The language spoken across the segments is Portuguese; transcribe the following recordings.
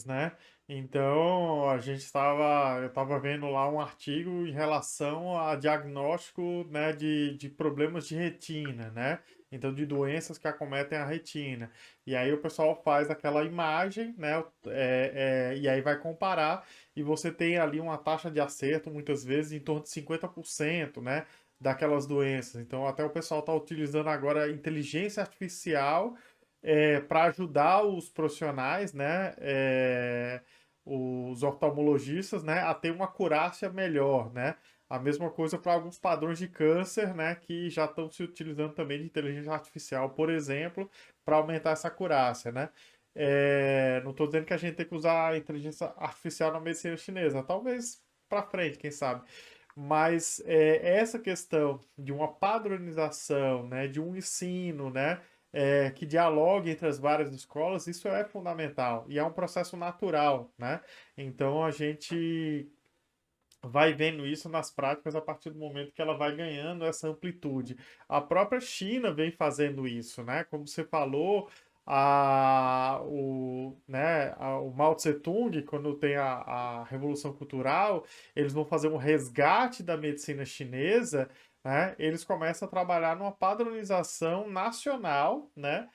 né? Então, eu estava vendo lá um artigo em relação a diagnóstico, né, de problemas de retina, né? Então, de doenças que acometem a retina. E aí o pessoal faz aquela imagem, né? E aí vai comparar e você tem ali uma taxa de acerto, muitas vezes, em torno de 50%, né? Daquelas doenças. Então, até o pessoal está utilizando agora a inteligência artificial para ajudar os profissionais, né, os oftalmologistas, né, a ter uma acurácia melhor, né? A mesma coisa para alguns padrões de câncer, né, que já estão se utilizando também de inteligência artificial, por exemplo, para aumentar essa acurácia, né? Não estou dizendo que a gente tem que usar a inteligência artificial na medicina chinesa, talvez para frente, quem sabe. Mas essa questão de uma padronização, né, de um ensino, né, que dialogue entre as várias escolas, isso é fundamental e é um processo natural, né? Então a gente vai vendo isso nas práticas a partir do momento que ela vai ganhando essa amplitude. A própria China vem fazendo isso, né? Como você falou, o Mao Tse-tung, quando tem a Revolução Cultural, eles vão fazer um resgate da medicina chinesa, né? Eles começam a trabalhar numa padronização nacional, né?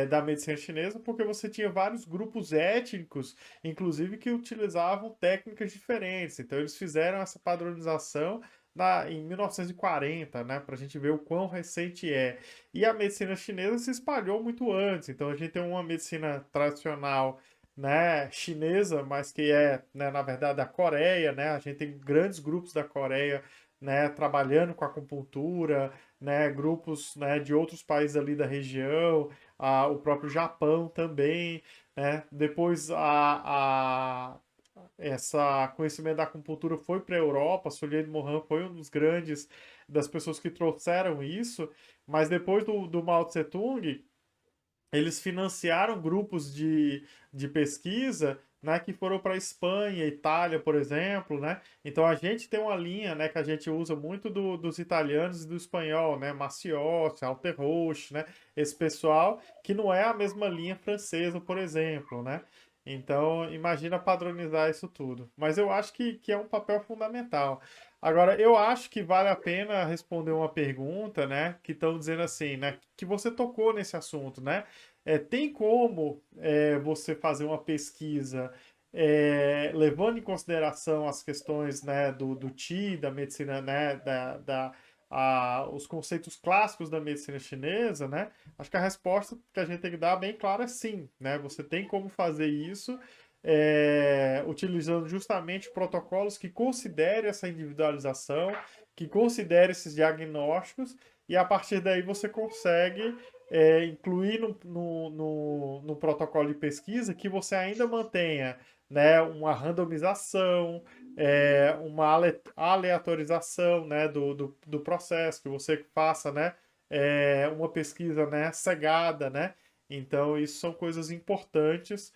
Da medicina chinesa, porque você tinha vários grupos étnicos inclusive que utilizavam técnicas diferentes. Então eles fizeram essa padronização em 1940, né, para a gente ver o quão recente é. E a medicina chinesa se espalhou muito antes. Então a gente tem uma medicina tradicional, né, chinesa, mas que é, né, na verdade, da Coreia, né? A gente tem grandes grupos da Coreia, né, trabalhando com acupuntura, né, grupos, né, de outros países ali da região, o próprio Japão também, né? Depois essa conhecimento da acupuntura foi para a Europa, Solier de Mohan foi um dos grandes das pessoas que trouxeram isso, mas depois do Mao Tse Tung, eles financiaram grupos de pesquisa, né, que foram para Espanha, Itália, por exemplo, né? Então a gente tem uma linha, né, que a gente usa muito dos italianos e do espanhol, né? Maciotti, Alterroche, né? Esse pessoal que não é a mesma linha francesa, por exemplo, né? Então imagina padronizar isso tudo. Mas eu acho que é um papel fundamental. Agora, eu acho que vale a pena responder uma pergunta, né? Que estão dizendo assim, né? Que você tocou nesse assunto, né? Tem como você fazer uma pesquisa levando em consideração as questões, né, do Qi, da medicina, né, os conceitos clássicos da medicina chinesa, né? Acho que a resposta que a gente tem que dar bem clara é sim, né? Você tem como fazer isso utilizando justamente protocolos que considerem essa individualização, que considerem esses diagnósticos, e a partir daí você consegue incluir no protocolo de pesquisa que você ainda mantenha, né, uma randomização, uma aleatorização, né, do processo, que você faça, né, uma pesquisa, né, cegada, né? Então, isso são coisas importantes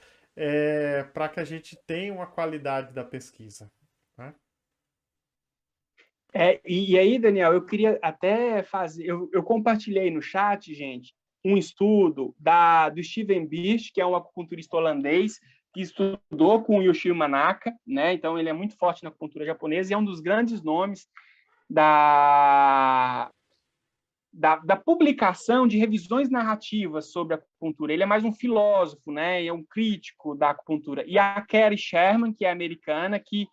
para que a gente tenha uma qualidade da pesquisa, né? E aí, Daniel, eu queria até fazer. Eu compartilhei no chat, gente, um estudo do Steven Birch, que é um acupunturista holandês, que estudou com o Yoshio Manaka, né? Então, ele é muito forte na acupuntura japonesa e é um dos grandes nomes da, da publicação de revisões narrativas sobre a acupuntura. Ele é mais um filósofo, né? É um crítico da acupuntura. E a Kerry Sherman, que é americana, que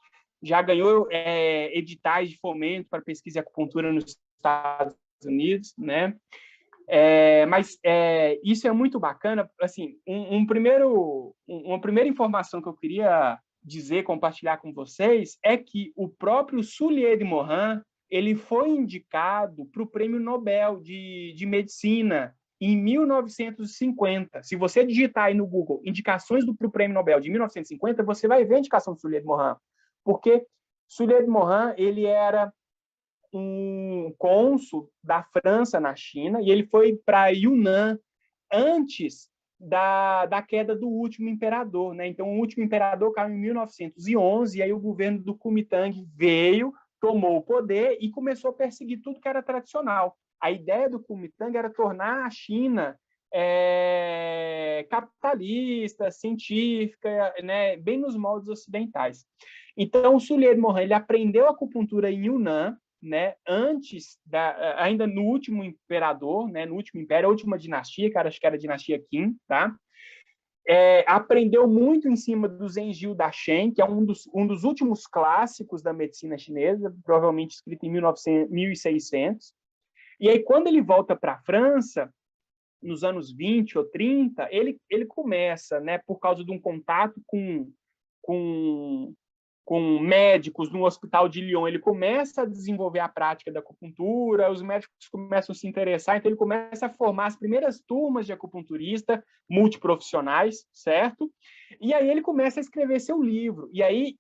já ganhou editais de fomento para pesquisa e acupuntura nos Estados Unidos, né? Mas isso é muito bacana. Assim, uma primeira informação que eu queria dizer, compartilhar com vocês, é que o próprio Soulier de Morin ele foi indicado para o Prêmio Nobel de Medicina em 1950. Se você digitar aí no Google indicações para o Prêmio Nobel de 1950, você vai ver a indicação do Soulier de Morin, porque Soulier de Morin ele era um cônsul da França na China e ele foi para Yunnan antes da queda do último imperador, né? Então, o último imperador caiu em 1911 e aí o governo do Kuomintang veio, tomou o poder e começou a perseguir tudo que era tradicional. A ideia do Kuomintang era tornar a China capitalista, científica, né, bem nos moldes ocidentais. Então, o Sully de Morin, ele aprendeu acupuntura em Yunnan, né, ainda no último imperador, né, no último império, a última dinastia, cara, acho que era a dinastia Qin, tá? Aprendeu muito em cima do Zhenjiu Dachen, que é um dos últimos clássicos da medicina chinesa, provavelmente escrito em 1600. E aí, quando ele volta para a França, nos anos 20 ou 30, ele começa, né, por causa de um contato com com médicos no Hospital de Lyon, ele começa a desenvolver a prática da acupuntura, os médicos começam a se interessar, então ele começa a formar as primeiras turmas de acupunturista multiprofissionais, certo? E aí ele começa a escrever seu livro. E aí,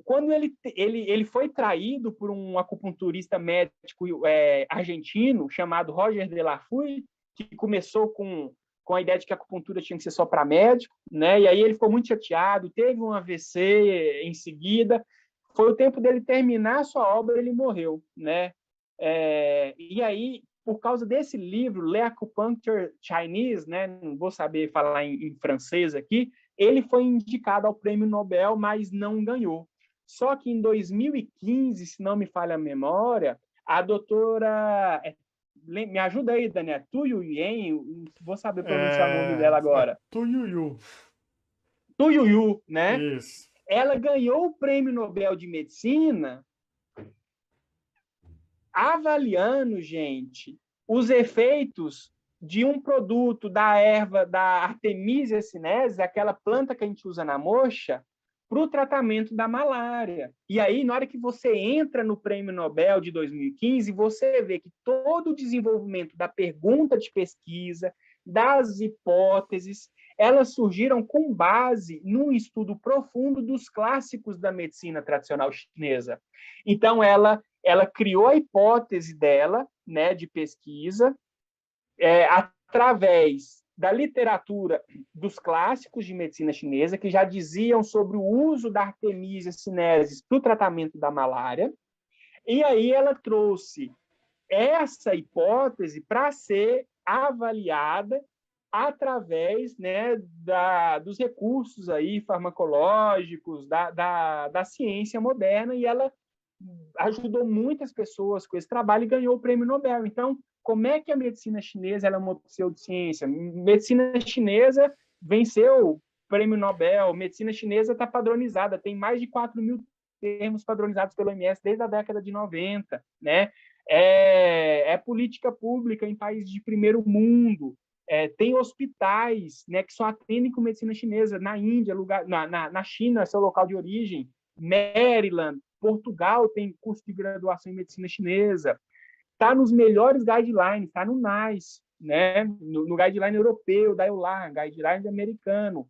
quando ele foi traído por um acupunturista médico argentino chamado Roger de la Fuy, que começou com a ideia de que a acupuntura tinha que ser só para médico, né? E aí ele ficou muito chateado, teve um AVC em seguida, foi o tempo dele terminar a sua obra, ele morreu, né? E aí, por causa desse livro, Le Acupuncture Chinese, né? Não vou saber falar em francês aqui, ele foi indicado ao Prêmio Nobel, mas não ganhou. Só que em 2015, se não me falha a memória, a doutora me ajuda aí, Daniel. Tu Yuyen, vou saber pronunciar o nome dela agora. Tuyuyu. Tu Yuyu, né? Isso. Ela ganhou o Prêmio Nobel de Medicina avaliando, gente, os efeitos de um produto da erva da Artemisia cinesis, aquela planta que a gente usa na moxa, para o tratamento da malária. E aí, na hora que você entra no Prêmio Nobel de 2015, você vê que todo o desenvolvimento da pergunta de pesquisa, das hipóteses, elas surgiram com base num estudo profundo dos clássicos da medicina tradicional chinesa. Então, ela criou a hipótese dela, né, de pesquisa, através da literatura dos clássicos de medicina chinesa, que já diziam sobre o uso da Artemisia cinesis para o tratamento da malária, e aí ela trouxe essa hipótese para ser avaliada através, né, dos recursos aí farmacológicos, da ciência moderna, e ela ajudou muitas pessoas com esse trabalho e ganhou o Prêmio Nobel. Então, como é que a medicina chinesa ela é uma pseudociência? Medicina chinesa venceu o Prêmio Nobel, medicina chinesa está padronizada, tem mais de 4 mil termos padronizados pelo OMS desde a década de 90, né? É política pública em países de primeiro mundo, tem hospitais, né, que só atendem com medicina chinesa, na Índia, na China, seu local de origem, Maryland, Portugal tem curso de graduação em medicina chinesa, está nos melhores guidelines, está no NICE, né? no guideline europeu, da EULAR, guideline americano.